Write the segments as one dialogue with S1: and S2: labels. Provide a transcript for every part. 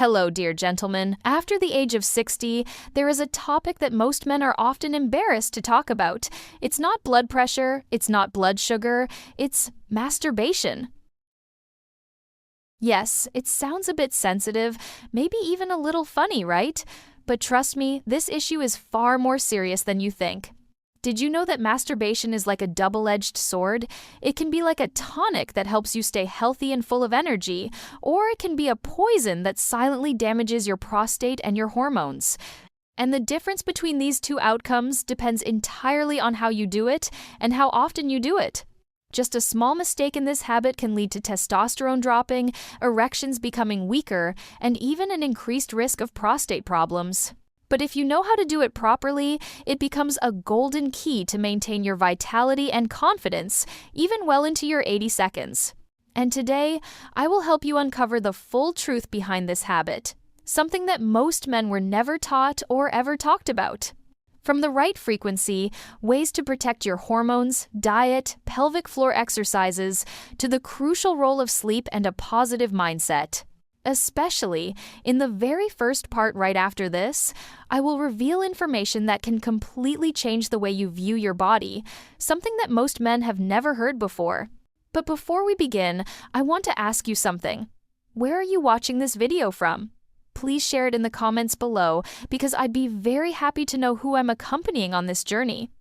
S1: Hello, dear gentlemen. After the age of 60, there is a topic that most men are often embarrassed to talk about. It's not blood pressure, it's not blood sugar, it's masturbation. Yes, it sounds a bit sensitive, maybe even a little funny, right? But trust me, this issue is far more serious than you think. Did you know that masturbation is like a double-edged sword? It can be like a tonic that helps you stay healthy and full of energy, or it can be a poison that silently damages your prostate and your hormones. And the difference between these two outcomes depends entirely on how you do it and how often you do it. Just a small mistake in this habit can lead to testosterone dropping, erections becoming weaker, and even an increased risk of prostate problems. But if you know how to do it properly, it becomes a golden key to maintain your vitality and confidence, even well into your 80 seconds. And today, I will help you uncover the full truth behind this habit, something that most men were never taught or ever talked about. From the right frequency, ways to protect your hormones, diet, pelvic floor exercises, to the crucial role of sleep and a positive mindset. Especially, in the very first part right after this, I will reveal information that can completely change the way you view your body, something that most men have never heard before. But before we begin, I want to ask you something. Where are you watching this video from? Please share it in the comments below, because I'd be very happy to know who I'm accompanying on this journey.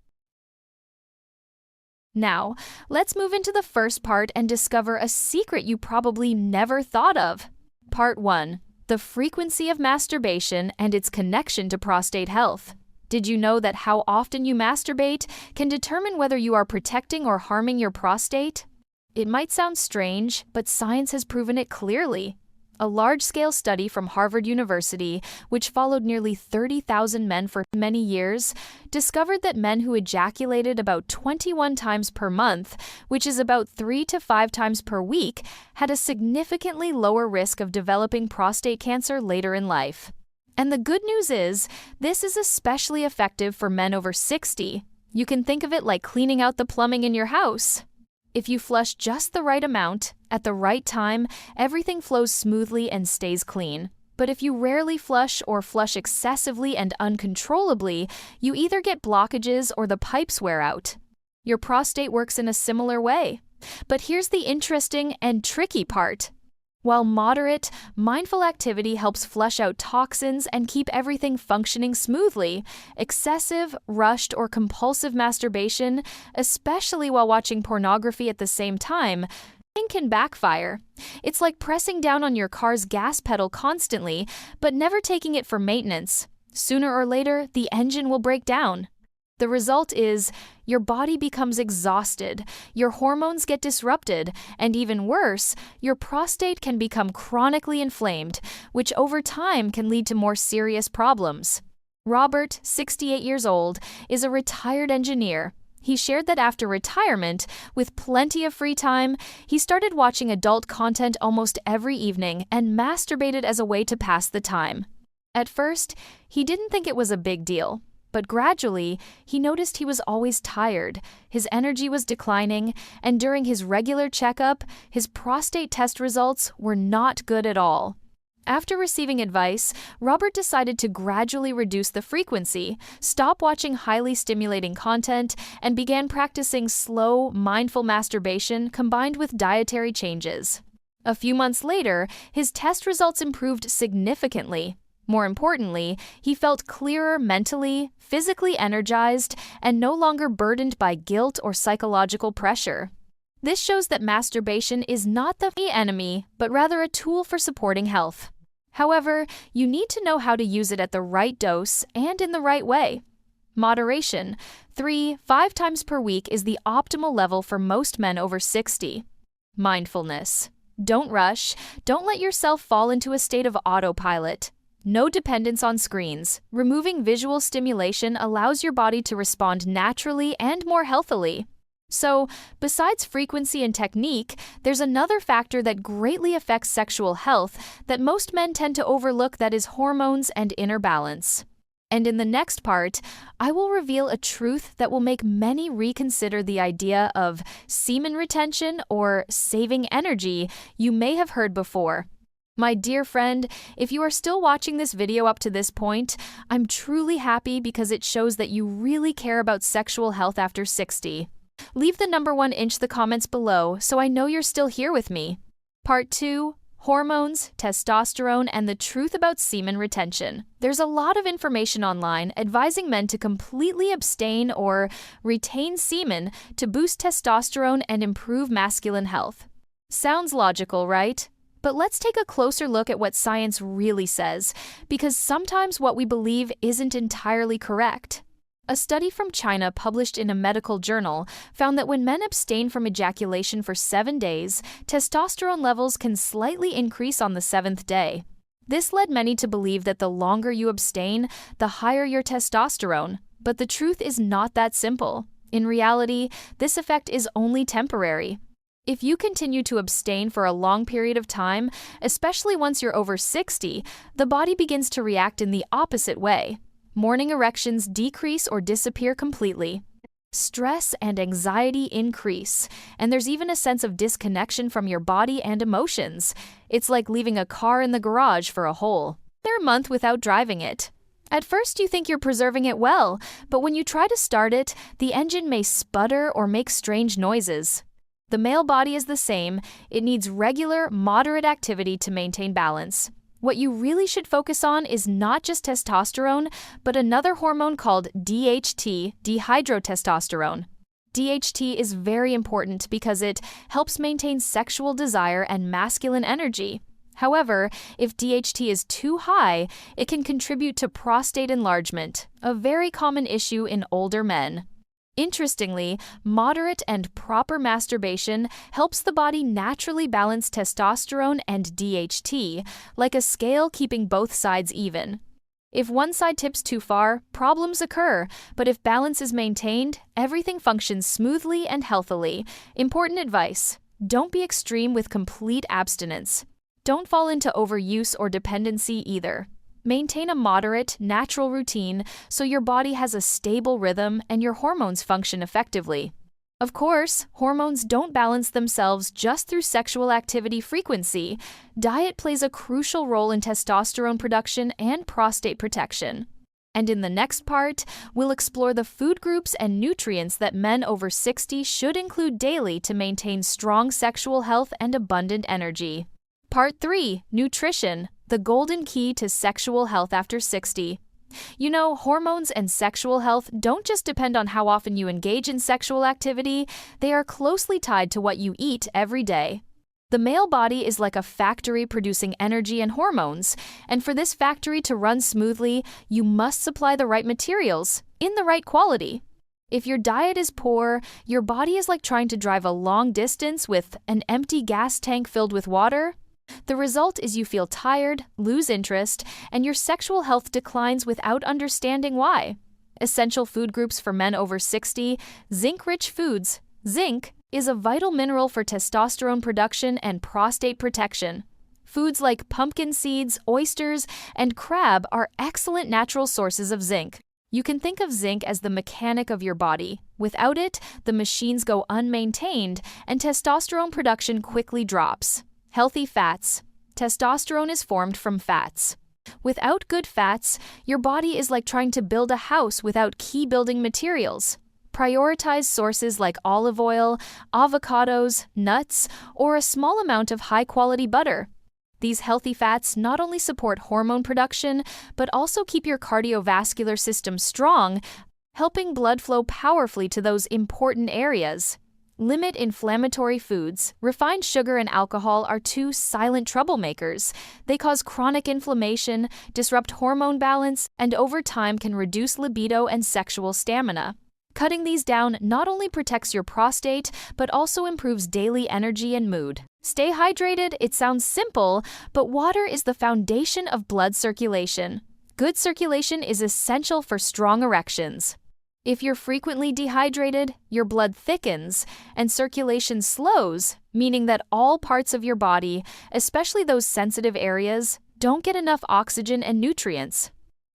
S1: Now, let's move into the first part and discover a secret you probably never thought of. Part 1. The frequency of masturbation and its connection to prostate health. Did you know that how often you masturbate can determine whether you are protecting or harming your prostate? It might sound strange, but science has proven it clearly. A large-scale study from Harvard University, which followed nearly 30,000 men for many years, discovered that men who ejaculated about 21 times per month, which is about 3 to 5 times per week, had a significantly lower risk of developing prostate cancer later in life. And the good news is, this is especially effective for men over 60. You can think of it like cleaning out the plumbing in your house. If you flush just the right amount, at the right time, everything flows smoothly and stays clean. But if you rarely flush or flush excessively and uncontrollably, you either get blockages or the pipes wear out. Your prostate works in a similar way. But here's the interesting and tricky part. While moderate, mindful activity helps flush out toxins and keep everything functioning smoothly, excessive, rushed, or compulsive masturbation, especially while watching pornography at the same time, can backfire. It's like pressing down on your car's gas pedal constantly, but never taking it for maintenance. Sooner or later, the engine will break down. The result is, your body becomes exhausted, your hormones get disrupted, and even worse, your prostate can become chronically inflamed, which over time can lead to more serious problems. Robert, 68 years old, is a retired engineer. He shared that after retirement, with plenty of free time, he started watching adult content almost every evening and masturbated as a way to pass the time. At first, he didn't think it was a big deal. But gradually, he noticed he was always tired, his energy was declining, and during his regular checkup, his prostate test results were not good at all. After receiving advice, Robert decided to gradually reduce the frequency, stop watching highly stimulating content, and began practicing slow, mindful masturbation combined with dietary changes. A few months later, his test results improved significantly. More importantly, he felt clearer mentally, physically energized, and no longer burdened by guilt or psychological pressure. This shows that masturbation is not the enemy, but rather a tool for supporting health. However, you need to know how to use it at the right dose and in the right way. Moderation, 3-5 times per week, is the optimal level for most men over 60. Mindfulness. Don't rush. Don't let yourself fall into a state of autopilot. No dependence on screens. Removing visual stimulation allows your body to respond naturally and more healthily. So, besides frequency and technique, there's another factor that greatly affects sexual health that most men tend to overlook, that is hormones and inner balance. And in the next part, I will reveal a truth that will make many reconsider the idea of semen retention or saving energy you may have heard before. My dear friend, if you are still watching this video up to this point, I'm truly happy because it shows that you really care about sexual health after 60. Leave the number 1 in the comments below so I know you're still here with me. Part 2. Hormones, testosterone, and the truth about semen retention. There's a lot of information online advising men to completely abstain or retain semen to boost testosterone and improve masculine health. Sounds logical, right? But let's take a closer look at what science really says, because sometimes what we believe isn't entirely correct. A study from China published in a medical journal found that when men abstain from ejaculation for 7 days, testosterone levels can slightly increase on the 7th day. This led many to believe that the longer you abstain, the higher your testosterone. But the truth is not that simple. In reality, this effect is only temporary. If you continue to abstain for a long period of time, especially once you're over 60, the body begins to react in the opposite way. Morning erections decrease or disappear completely. Stress and anxiety increase, and there's even a sense of disconnection from your body and emotions. It's like leaving a car in the garage for a whole month without driving it. At first you think you're preserving it well, but when you try to start it, the engine may sputter or make strange noises. The male body is the same. It needs regular, moderate activity to maintain balance. What you really should focus on is not just testosterone, but another hormone called DHT, dihydrotestosterone. DHT is very important because it helps maintain sexual desire and masculine energy. However, if DHT is too high, it can contribute to prostate enlargement, a very common issue in older men. Interestingly, moderate and proper masturbation helps the body naturally balance testosterone and DHT, like a scale keeping both sides even. If one side tips too far, problems occur, but if balance is maintained, everything functions smoothly and healthily. Important advice: don't be extreme with complete abstinence. Don't fall into overuse or dependency either. Maintain a moderate, natural routine so your body has a stable rhythm and your hormones function effectively. Of course, hormones don't balance themselves just through sexual activity frequency. Diet plays a crucial role in testosterone production and prostate protection. And in the next part, we'll explore the food groups and nutrients that men over 60 should include daily to maintain strong sexual health and abundant energy. Part 3. Nutrition, the golden key to sexual health after 60. You know, hormones and sexual health don't just depend on how often you engage in sexual activity, they are closely tied to what you eat every day. The male body is like a factory producing energy and hormones, and for this factory to run smoothly, you must supply the right materials, in the right quality. If your diet is poor, your body is like trying to drive a long distance with an empty gas tank filled with water. The result is you feel tired, lose interest, and your sexual health declines without understanding why. Essential food groups for men over 60, zinc-rich foods. Zinc is a vital mineral for testosterone production and prostate protection. Foods like pumpkin seeds, oysters, and crab are excellent natural sources of zinc. You can think of zinc as the mechanic of your body. Without it, the machines go unmaintained, and testosterone production quickly drops. Healthy fats. Testosterone is formed from fats. Without good fats, your body is like trying to build a house without key building materials. Prioritize sources like olive oil, avocados, nuts, or a small amount of high-quality butter. These healthy fats not only support hormone production, but also keep your cardiovascular system strong, helping blood flow powerfully to those important areas. Limit inflammatory foods. Refined sugar and alcohol are two silent troublemakers. They cause chronic inflammation, disrupt hormone balance, and over time can reduce libido and sexual stamina. Cutting these down not only protects your prostate, but also improves daily energy and mood. Stay hydrated. It sounds simple, but water is the foundation of blood circulation. Good circulation is essential for strong erections. If you're frequently dehydrated, your blood thickens and circulation slows, meaning that all parts of your body, especially those sensitive areas, don't get enough oxygen and nutrients.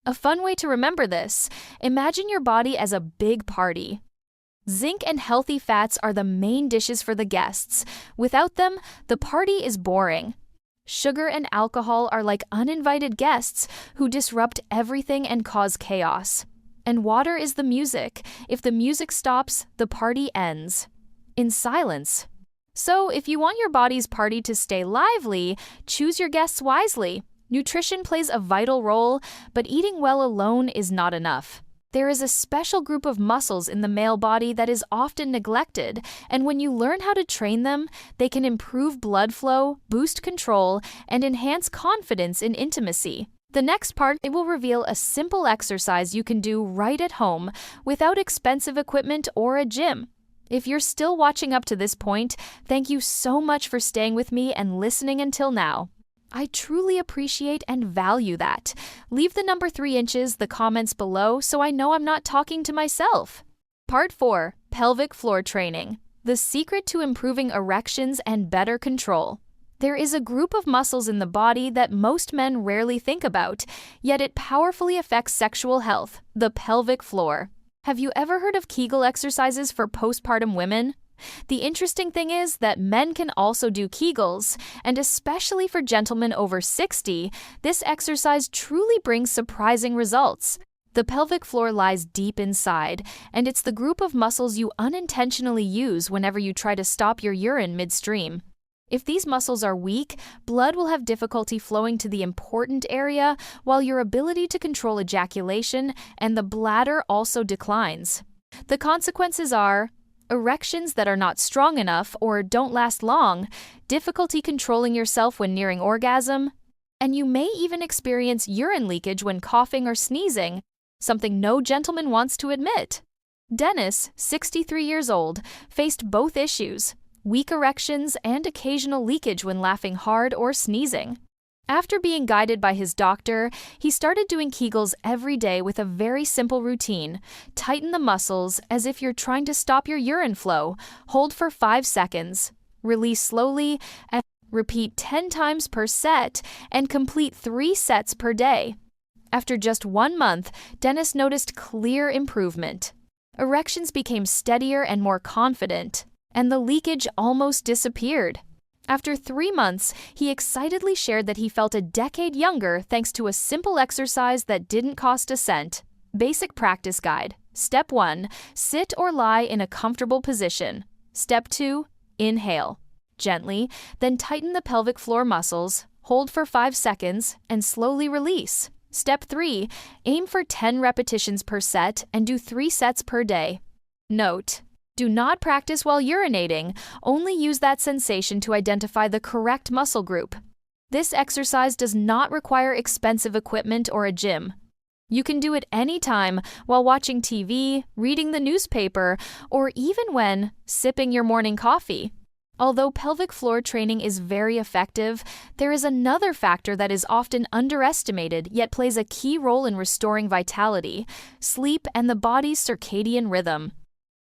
S1: A fun way to remember this: imagine your body as a big party. Zinc and healthy fats are the main dishes for the guests. Without them, the party is boring. Sugar and alcohol are like uninvited guests who disrupt everything and cause chaos. And water is the music. If the music stops, the party ends. In silence. So, if you want your body's party to stay lively, choose your guests wisely. Nutrition plays a vital role, but eating well alone is not enough. There is a special group of muscles in the male body that is often neglected, and when you learn how to train them, they can improve blood flow, boost control, and enhance confidence in intimacy. The next part, it will reveal a simple exercise you can do right at home without expensive equipment or a gym. If you're still watching up to this point, thank you so much for staying with me and listening until now. I truly appreciate and value that. Leave the number 3 inches, the comments below, so I know I'm not talking to myself. Part 4. Pelvic floor training. The secret to improving erections and better control. There is a group of muscles in the body that most men rarely think about, yet it powerfully affects sexual health, the pelvic floor. Have you ever heard of Kegel exercises for postpartum women? The interesting thing is that men can also do Kegels, and especially for gentlemen over 60, this exercise truly brings surprising results. The pelvic floor lies deep inside, and it's the group of muscles you unintentionally use whenever you try to stop your urine midstream. If these muscles are weak, blood will have difficulty flowing to the important area, while your ability to control ejaculation and the bladder also declines. The consequences are erections that are not strong enough or don't last long, difficulty controlling yourself when nearing orgasm, and you may even experience urine leakage when coughing or sneezing, something no gentleman wants to admit. Dennis, 63 years old, faced both issues, weak erections and occasional leakage when laughing hard or sneezing. After being guided by his doctor, he started doing Kegels every day with a very simple routine. Tighten the muscles as if you're trying to stop your urine flow. Hold for 5 seconds. Release slowly and repeat 10 times per set and complete 3 sets per day. After just 1 month, Dennis noticed clear improvement. Erections became steadier and more confident, and the leakage almost disappeared. After 3 months, he excitedly shared that he felt a decade younger thanks to a simple exercise that didn't cost a cent. Basic practice guide. Step 1. Sit or lie in a comfortable position. Step 2. Inhale. Gently, then tighten the pelvic floor muscles, hold for 5 seconds, and slowly release. Step 3. Aim for 10 repetitions per set and do 3 sets per day. Note: do not practice while urinating, only use that sensation to identify the correct muscle group. This exercise does not require expensive equipment or a gym. You can do it anytime while watching TV, reading the newspaper, or even when sipping your morning coffee. Although pelvic floor training is very effective, there is another factor that is often underestimated yet plays a key role in restoring vitality: sleep and the body's circadian rhythm.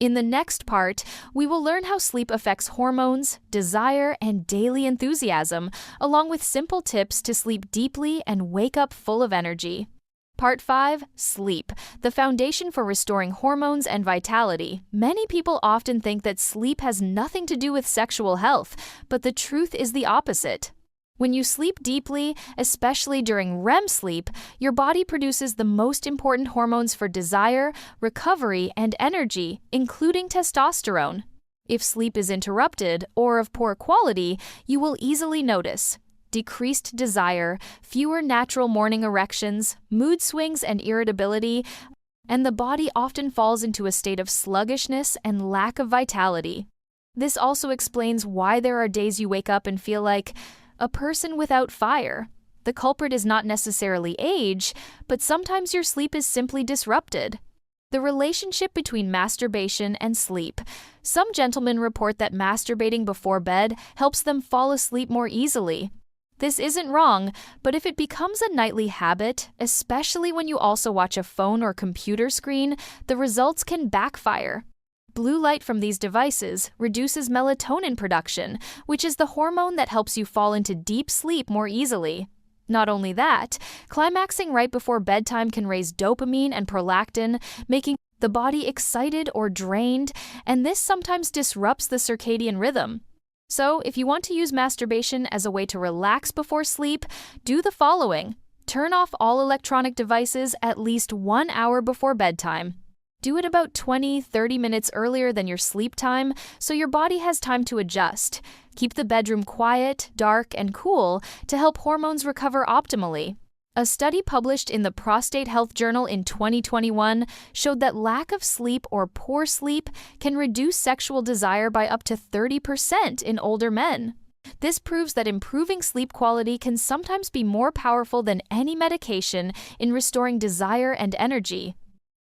S1: In the next part, we will learn how sleep affects hormones, desire, and daily enthusiasm, along with simple tips to sleep deeply and wake up full of energy. Part 5. Sleep, the foundation for restoring hormones and vitality. Many people often think that sleep has nothing to do with sexual health, but the truth is the opposite. When you sleep deeply, especially during REM sleep, your body produces the most important hormones for desire, recovery, and energy, including testosterone. If sleep is interrupted or of poor quality, you will easily notice decreased desire, fewer natural morning erections, mood swings and irritability, and the body often falls into a state of sluggishness and lack of vitality. This also explains why there are days you wake up and feel like a person without fire. The culprit is not necessarily age, but sometimes your sleep is simply disrupted. The relationship between masturbation and sleep. Some gentlemen report that masturbating before bed helps them fall asleep more easily. This isn't wrong, but if it becomes a nightly habit, especially when you also watch a phone or computer screen, the results can backfire. Blue light from these devices reduces melatonin production, which is the hormone that helps you fall into deep sleep more easily. Not only that, climaxing right before bedtime can raise dopamine and prolactin, making the body excited or drained, and this sometimes disrupts the circadian rhythm. So, if you want to use masturbation as a way to relax before sleep, do the following. Turn off all electronic devices at least 1 hour before bedtime. Do it about 20-30 minutes earlier than your sleep time so your body has time to adjust. Keep the bedroom quiet, dark, and cool to help hormones recover optimally. A study published in the Prostate Health Journal in 2021 showed that lack of sleep or poor sleep can reduce sexual desire by up to 30% in older men. This proves that improving sleep quality can sometimes be more powerful than any medication in restoring desire and energy.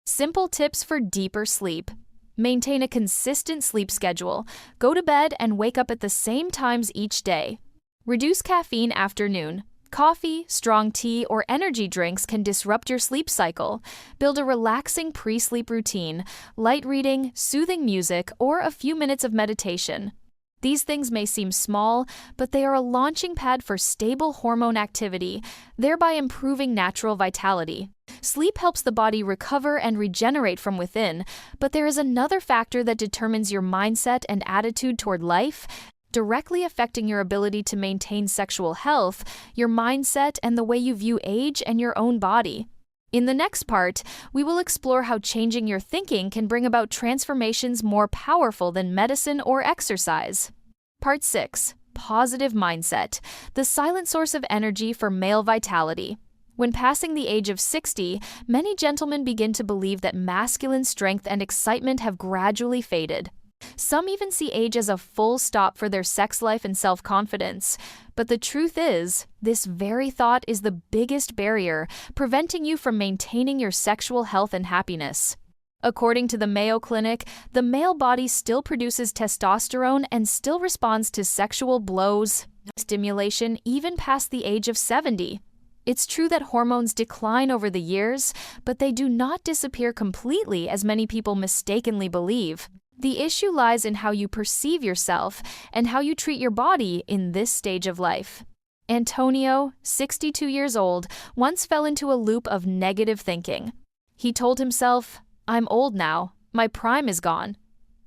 S1: Simple tips for deeper sleep. Maintain a consistent sleep schedule. Go to bed and wake up at the same times each day. Reduce caffeine after noon. Coffee, strong tea, or energy drinks can disrupt your sleep cycle. Build a relaxing pre-sleep routine, light reading, soothing music, or a few minutes of meditation. These things may seem small, but they are a launching pad for stable hormone activity, thereby improving natural vitality. Sleep helps the body recover and regenerate from within, but there is another factor that determines your mindset and attitude toward life, directly affecting your ability to maintain sexual health, your mindset, and the way you view age and your own body. In the next part, we will explore how changing your thinking can bring about transformations more powerful than medicine or exercise. Part 6. Positive mindset, the silent source of energy for male vitality. When passing the age of 60, many gentlemen begin to believe that masculine strength and excitement have gradually faded. Some even see age as a full stop for their sex life and self-confidence. But the truth is, this very thought is the biggest barrier preventing you from maintaining your sexual health and happiness. According to the Mayo Clinic, the male body still produces testosterone and still responds to sexual blows, stimulation even past the age of 70. It's true that hormones decline over the years, but they do not disappear completely as many people mistakenly believe. The issue lies in how you perceive yourself and how you treat your body in this stage of life. Antonio, 62 years old, once fell into a loop of negative thinking. He told himself, "I'm old now, my prime is gone."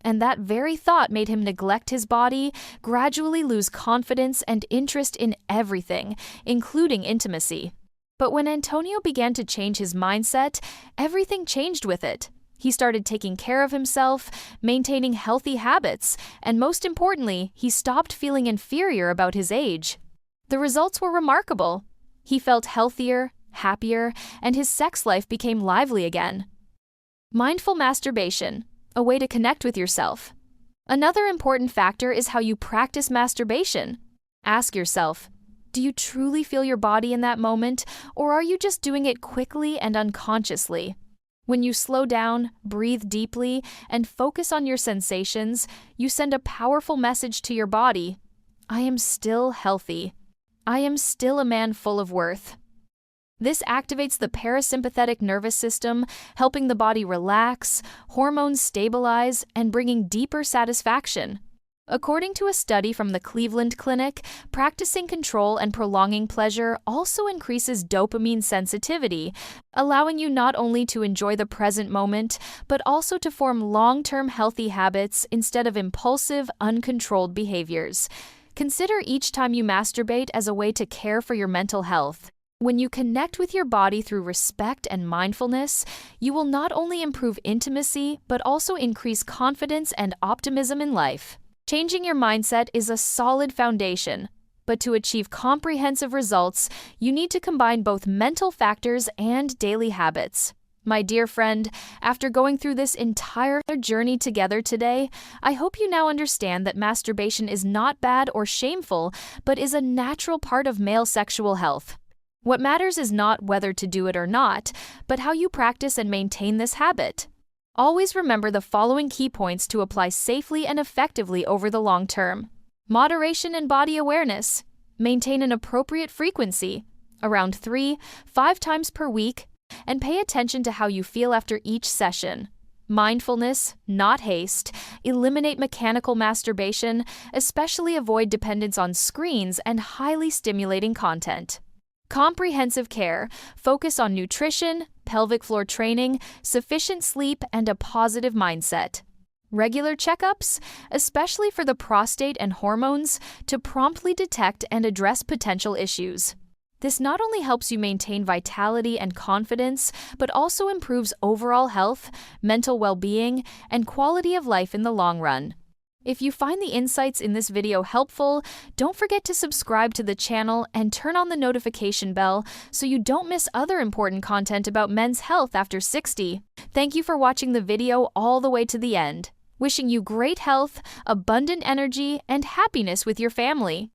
S1: And that very thought made him neglect his body, gradually lose confidence and interest in everything, including intimacy. But when Antonio began to change his mindset, everything changed with it. He started taking care of himself, maintaining healthy habits, and most importantly, he stopped feeling inferior about his age. The results were remarkable. He felt healthier, happier, and his sex life became lively again. Mindful masturbation, a way to connect with yourself. Another important factor is how you practice masturbation. Ask yourself, do you truly feel your body in that moment, or are you just doing it quickly and unconsciously? When you slow down, breathe deeply, and focus on your sensations, you send a powerful message to your body. I am still healthy. I am still a man full of worth. This activates the parasympathetic nervous system, helping the body relax, hormones stabilize, and bringing deeper satisfaction. According to a study from the Cleveland Clinic, practicing control and prolonging pleasure also increases dopamine sensitivity, allowing you not only to enjoy the present moment, but also to form long-term healthy habits instead of impulsive, uncontrolled behaviors. Consider each time you masturbate as a way to care for your mental health. When you connect with your body through respect and mindfulness, you will not only improve intimacy, but also increase confidence and optimism in life. Changing your mindset is a solid foundation, but to achieve comprehensive results, you need to combine both mental factors and daily habits. My dear friend, after going through this entire journey together today, I hope you now understand that masturbation is not bad or shameful, but is a natural part of male sexual health. What matters is not whether to do it or not, but how you practice and maintain this habit. Always remember the following key points to apply safely and effectively over the long term. Moderation and body awareness. Maintain an appropriate frequency, around 3-5 times per week, and pay attention to how you feel after each session. Mindfulness, not haste. Eliminate mechanical masturbation, especially avoid dependence on screens and highly stimulating content. Comprehensive care. Focus on nutrition, pelvic floor training, sufficient sleep, and a positive mindset. Regular checkups, especially for the prostate and hormones, to promptly detect and address potential issues. This not only helps you maintain vitality and confidence, but also improves overall health, mental well-being, and quality of life in the long run. If you find the insights in this video helpful, don't forget to subscribe to the channel and turn on the notification bell so you don't miss other important content about men's health after 60. Thank you for watching the video all the way to the end. Wishing you great health, abundant energy, and happiness with your family.